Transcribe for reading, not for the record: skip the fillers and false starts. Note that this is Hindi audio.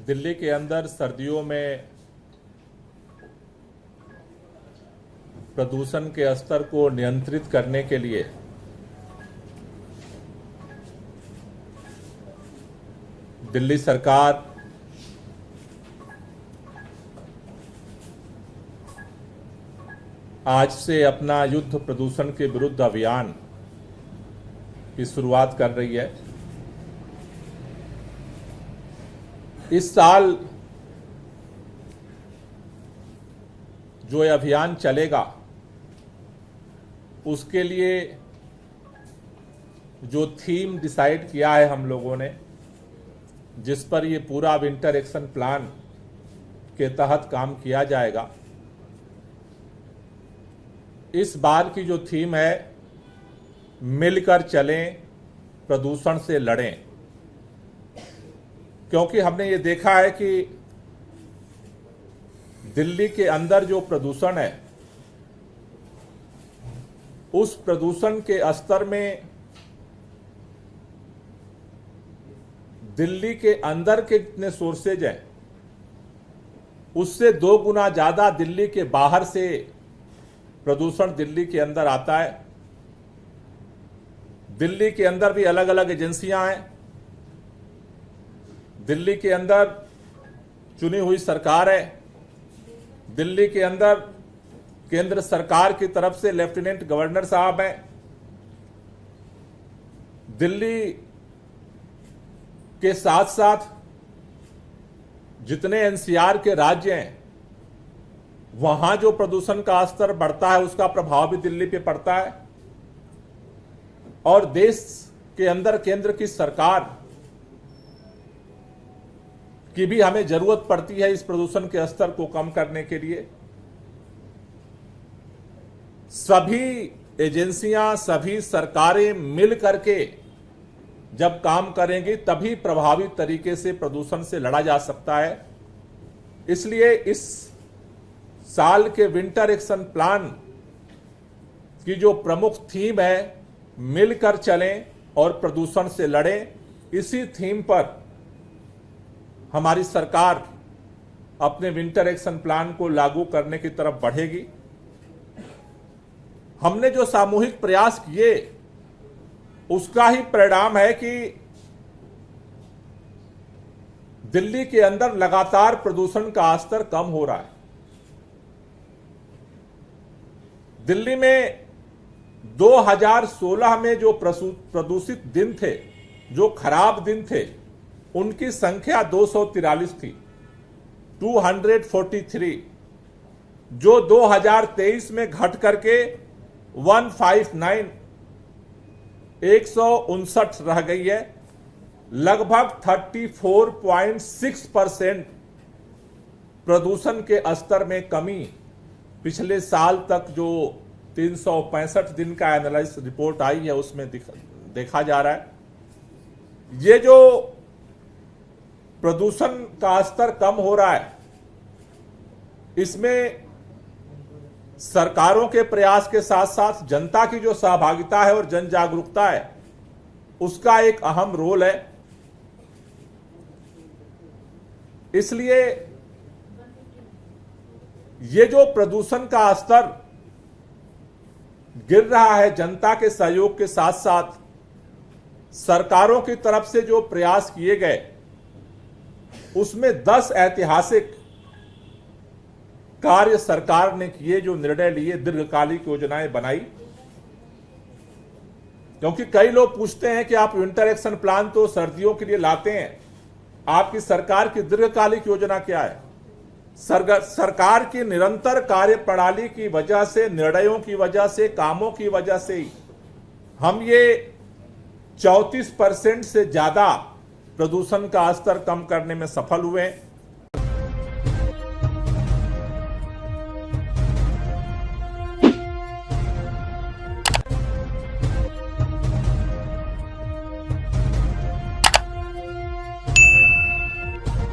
दिल्ली के अंदर सर्दियों में प्रदूषण के स्तर को नियंत्रित करने के लिए दिल्ली सरकार आज से अपना युद्ध प्रदूषण के विरुद्ध अभियान की शुरुआत कर रही है। इस साल जो ये अभियान चलेगा उसके लिए जो थीम डिसाइड किया है हम लोगों ने, जिस पर ये पूरा विंटर एक्शन प्लान के तहत काम किया जाएगा, इस बार की जो थीम है मिलकर चलें, प्रदूषण से लड़ें। क्योंकि हमने ये देखा है कि दिल्ली के अंदर जो प्रदूषण है उस प्रदूषण के स्तर में दिल्ली के अंदर के जितने सोर्सेज हैं उससे 2 गुना ज्यादा दिल्ली के बाहर से प्रदूषण दिल्ली के अंदर आता है। दिल्ली के अंदर भी अलग अलग एजेंसियां हैं। दिल्ली के अंदर चुनी हुई सरकार है। दिल्ली के अंदर केंद्र सरकार की तरफ से लेफ्टिनेंट गवर्नर साहब हैं। दिल्ली के साथ साथ जितने एनसीआर के राज्य हैं वहां जो प्रदूषण का स्तर बढ़ता है उसका प्रभाव भी दिल्ली पे पड़ता है। और देश के अंदर केंद्र की सरकार की भी हमें जरूरत पड़ती है इस प्रदूषण के स्तर को कम करने के लिए। सभी एजेंसियां, सभी सरकारें मिल करके जब काम करेंगी तभी प्रभावी तरीके से प्रदूषण से लड़ा जा सकता है। इसलिए इस साल के विंटर एक्शन प्लान की जो प्रमुख थीम है मिलकर चलें और प्रदूषण से लड़ें, इसी थीम पर हमारी सरकार अपने विंटर एक्शन प्लान को लागू करने की तरफ बढ़ेगी। हमने जो सामूहिक प्रयास किए उसका ही परिणाम है कि दिल्ली के अंदर लगातार प्रदूषण का स्तर कम हो रहा है। दिल्ली में 2016 में जो प्रदूषित दिन थे, जो खराब दिन थे, उनकी संख्या 243 थी, 243, जो 2023 में घट करके 159, 159 रह गई है। लगभग 34.6% प्रदूषण के स्तर में कमी पिछले साल तक जो 365 दिन का एनालिसिस रिपोर्ट आई है उसमें देखा जा रहा है। ये जो प्रदूषण का स्तर कम हो रहा है इसमें सरकारों के प्रयास के साथ साथ जनता की जो सहभागिता है और जन जागरूकता है उसका एक अहम रोल है। इसलिए ये जो प्रदूषण का स्तर गिर रहा है, जनता के सहयोग के साथ साथ सरकारों की तरफ से जो प्रयास किए गए उसमें 10 ऐतिहासिक कार्य सरकार ने किए, जो निर्णय लिए, दीर्घकालिक योजनाएं बनाई। क्योंकि कई लोग पूछते हैं कि आप विंटर एक्शन प्लान तो सर्दियों के लिए लाते हैं, आपकी सरकार की दीर्घकालिक योजना क्या है? सरकार की निरंतर कार्य प्रणाली की वजह से, निर्णयों की वजह से, कामों की वजह से ही हम ये 34% से ज्यादा प्रदूषण का स्तर कम करने में सफल हुए हैं।